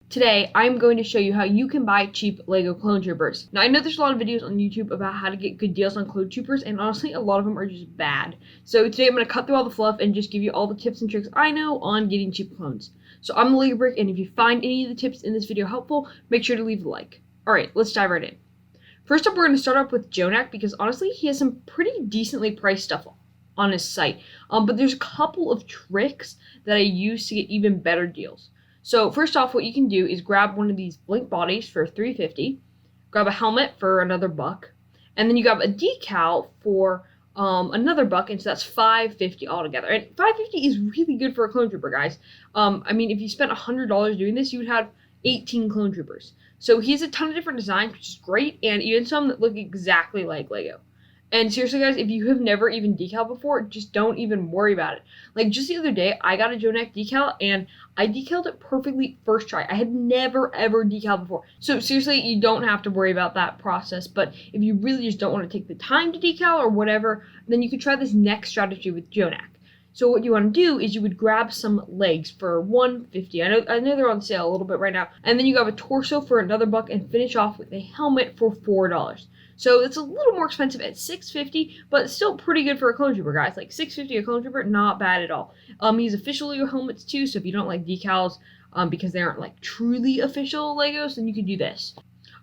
Today, I'm going to show you how you can buy cheap LEGO clone troopers. Now, I know there's a lot of videos on YouTube about how to get good deals on clone troopers, and honestly, a lot of them are just bad. So today, I'm going to cut through all the fluff and just give you all the tips and tricks I know on getting cheap clones. So I'm the LEGO Brick, and if you find any of the tips in this video helpful, make sure to leave a like. Alright, let's dive right in. First up, we're going to start off with Jonak, because honestly, he has some pretty decently priced stuff on his site. But there's a couple of tricks that I use to get even better deals. So first off, what you can do is grab one of these blink bodies for $3.50, grab a helmet for another $1, and then you grab a decal for another $1, and so that's $5.50 altogether. And $5.50 is really good for a clone trooper, guys. I mean, if you spent $100 doing this, you would have 18 clone troopers. So he has a ton of different designs, which is great, and even some that look exactly like Lego. And seriously, guys, if you have never even decaled before, just don't even worry about it. Like, just the other day, I got a Jonak decal, and I decaled it perfectly first try. I had never, ever decaled before. So, seriously, you don't have to worry about that process. But if you really just don't want to take the time to decal or whatever, then you could try this next strategy with Jonak. So what you want to do is you would grab some legs for $1.50. I know they're on sale a little bit right now. And then you grab a torso for another $1 and finish off with a helmet for $4. So it's a little more expensive at $6.50, but it's still pretty good for a clone trooper, guys. Like $6.50 a clone trooper, not bad at all. He's official Lego helmets too, so if you don't like decals because they aren't like truly official Legos, then you could do this.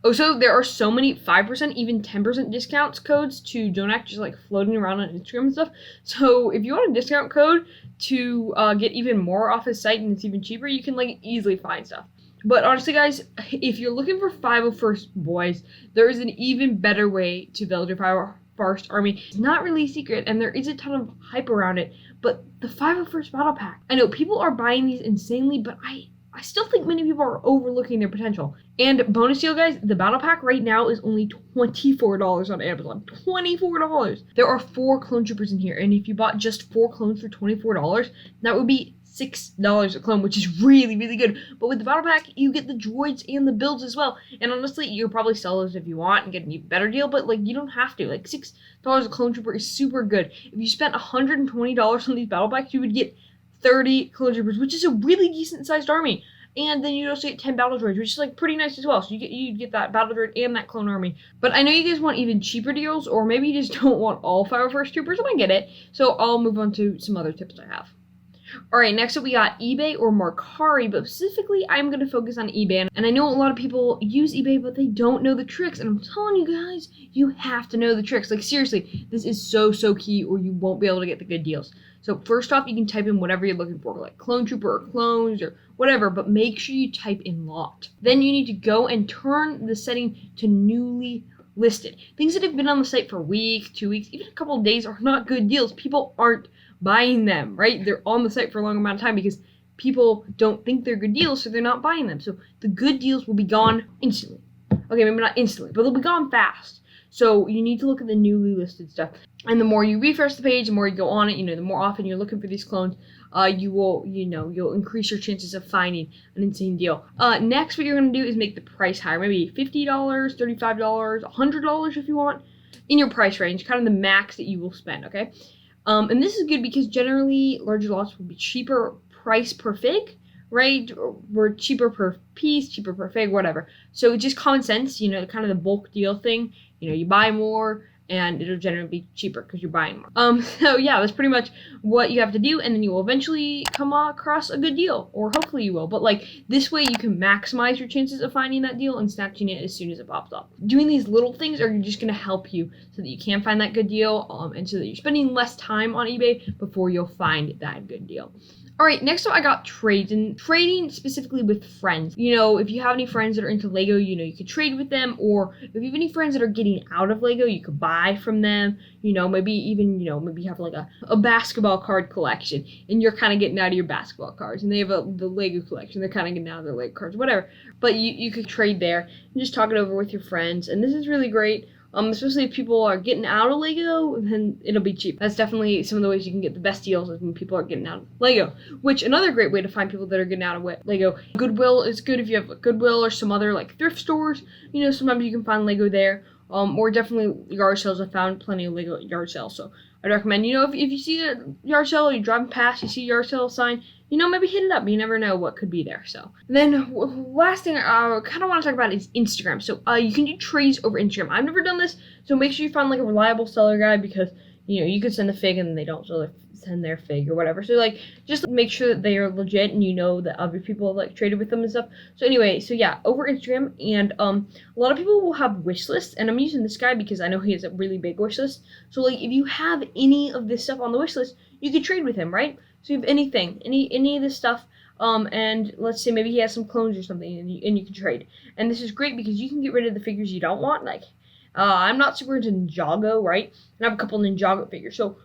Also, there are so many 5%, even 10% discounts codes to Jonak just like floating around on Instagram and stuff. So if you want a discount code to get even more off his site and it's even cheaper, you can like easily find stuff. But honestly, guys, if you're looking for 501st boys, there is an even better way to build your 501st army. It's not really a secret, and there is a ton of hype around it, but the 501st battle pack. I know people are buying these insanely, but I still think many people are overlooking their potential. And bonus deal, guys, the battle pack right now is only $24 on Amazon. $24! There are 4 clone troopers in here, and if you bought just 4 clones for $24, that would be $6 a clone, which is really, really good. But with the battle pack, you get the droids and the builds as well. And honestly, you'll probably sell those if you want and get an even better deal, but like you don't have to. Like $6 a clone trooper is super good. If you spent $120 on these battle packs, you would get 30 clone troopers, which is a really decent sized army. And then you also get 10 battle droids, which is like pretty nice as well. So you get that battle droid and that clone army. But I know you guys want even cheaper deals, or maybe you just don't want all 501st troopers, and I get it. So I'll move on to some other tips I have. Alright, next up we got eBay or Mercari, but specifically I'm going to focus on eBay. And I know a lot of people use eBay, but they don't know the tricks. And I'm telling you guys, you have to know the tricks. Like seriously, this is so key, or you won't be able to get the good deals. So first off, you can type in whatever you're looking for, like clone trooper or clones or whatever, but make sure you type in lot. Then you need to go and turn the setting to newly listed. Things that have been on the site for a week, 2 weeks, even a couple of days are not good deals. People aren't buying them, right? They're on the site for a long amount of time because people don't think they're good deals, so they're not buying them. So the good deals will be gone instantly. Okay, maybe not instantly, but they'll be gone fast. So you need to look at the newly listed stuff. And the more you refresh the page, the more you go on it, the more often you're looking for these clones, you'll increase your chances of finding an insane deal. Next, what you're going to do is make the price higher. Maybe $50, $35, $100 if you want, in your price range, kind of the max that you will spend, okay? And this is good because generally larger lots will be cheaper price per fig, right? Or cheaper per piece, cheaper per fig, whatever. So it's just common sense, kind of the bulk deal thing. You buy more and it'll generally be cheaper because you're buying more. So yeah, that's pretty much what you have to do, and then you will eventually come across a good deal, or hopefully you will. But like this way, you can maximize your chances of finding that deal and snatching it as soon as it pops up. Doing these little things are just going to help you so that you can find that good deal, and so that you're spending less time on eBay before you'll find that good deal. Alright, next up I got trades, and trading specifically with friends. If you have any friends that are into Lego, you could trade with them, or if you have any friends that are getting out of Lego, you could buy from them. Maybe even, maybe you have like a basketball card collection, and you're kind of getting out of your basketball cards, and they have the Lego collection, they're kind of getting out of their Lego cards, whatever. But you could trade there, and just talk it over with your friends, and this is really great. Especially if people are getting out of Lego, then it'll be cheap. That's definitely some of the ways you can get the best deals, is when people are getting out of Lego. Which, another great way to find people that are getting out of Lego. Goodwill is good if you have Goodwill or some other like thrift stores. Sometimes you can find Lego there. Or definitely yard sales. I found plenty of Lego yard sales. So I'd recommend, if you see a yard sale, you're driving past, you see a yard sale sign, maybe hit it up. You never know what could be there. So then last thing I kind of want to talk about is Instagram. So you can do trades over Instagram. I've never done this, so make sure you find like a reliable seller guy, because you could send the fig and they don't send their fig or whatever. So like just make sure that they are legit and that other people have like traded with them and stuff. So anyway, so yeah, over Instagram, and a lot of people will have wish lists, and I'm using this guy because I know he has a really big wish list. So like if you have any of this stuff on the wish list, you could trade with him, right? So you have anything, any of this stuff, and let's say maybe he has some clones or something, and you can trade. And this is great because you can get rid of the figures you don't want. Like, I'm not super into Ninjago, right? And I have a couple Ninjago figures, so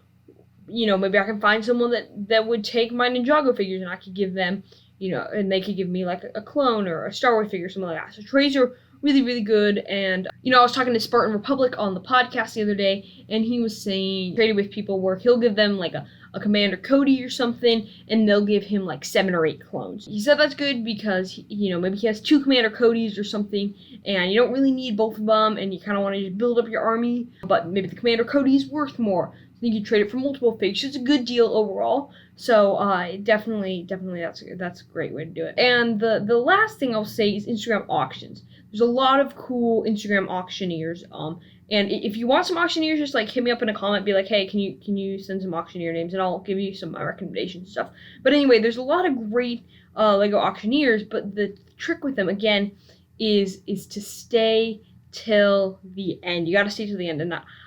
maybe I can find someone that would take my Ninjago figures, and I could give them, and they could give me like a clone or a Star Wars figure, something like that. So trades are really, really good. And I was talking to Spartan Republic on the podcast the other day, and he was saying traded with people where he'll give them like a Commander Cody or something, and they'll give him like 7 or 8 clones. He said that's good because maybe he has 2 Commander Codys or something, and you don't really need both of them, and you kind of want to just build up your army, but maybe the Commander Cody is worth more. So you can trade it for multiple figs. It's a good deal overall. So definitely that's a great way to do it. And the last thing I'll say is Instagram auctions. There's a lot of cool Instagram auctioneers. And if you want some auctioneers, just like hit me up in a comment, be like, hey, can you send some auctioneer names, and I'll give you some recommendations and stuff. But anyway, there's a lot of great Lego auctioneers, but the trick with them again is to stay till the end. You got to stay till the end.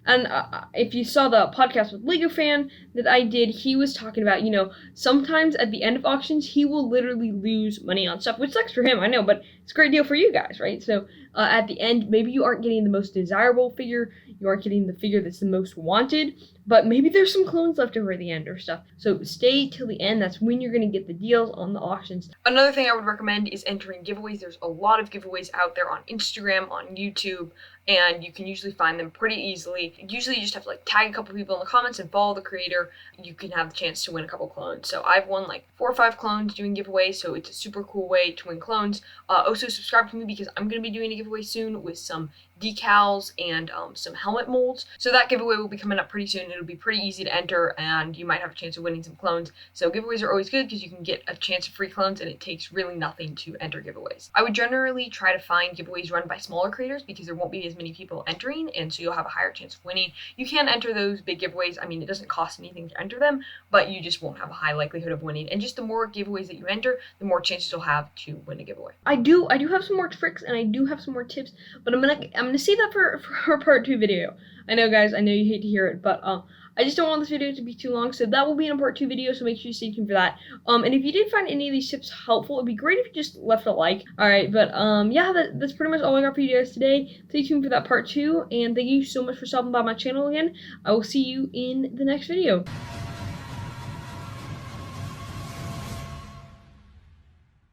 And if you saw the podcast with Lego Fan that I did, he was talking about, sometimes at the end of auctions, he will literally lose money on stuff, which sucks for him, I know, but it's a great deal for you guys, right? So at the end, maybe you aren't getting the most desirable figure, you aren't getting the figure that's the most wanted, but maybe there's some clones left over at the end or stuff. So stay till the end. That's when you're going to get the deals on the auctions. Another thing I would recommend is entering giveaways. There's a lot of giveaways out there on Instagram, on YouTube, and you can usually find them pretty easily. Usually you just have to like tag a couple people in the comments and follow the creator. You can have the chance to win a couple clones. So I've won like 4 or 5 clones doing giveaways, so it's a super cool way to win clones. Also subscribe to me because I'm going to be doing a giveaway soon with some decals and some helmet molds. So that giveaway will be coming up pretty soon. It'll be pretty easy to enter, and you might have a chance of winning some clones. So giveaways are always good because you can get a chance of free clones, and it takes really nothing to enter giveaways. I would generally try to find giveaways run by smaller creators because there won't be as many people entering, and so you'll have a higher chance of winning. You can enter those big giveaways. I mean, it doesn't cost anything to enter them, but you just won't have a high likelihood of winning. And just the more giveaways that you enter, the more chances you'll have to win a giveaway. I do have some more tricks, and I do have some more tips, but I'm gonna save that for a part 2 video. I know, guys, I know you hate to hear it, but I just don't want this video to be too long, so that will be in a part 2 video, so make sure you stay tuned for that. And if you did find any of these tips helpful, it'd be great if you just left a like. Alright, but yeah, that's pretty much all I got for you guys today. Stay tuned for that part 2, and thank you so much for stopping by my channel again. I will see you in the next video.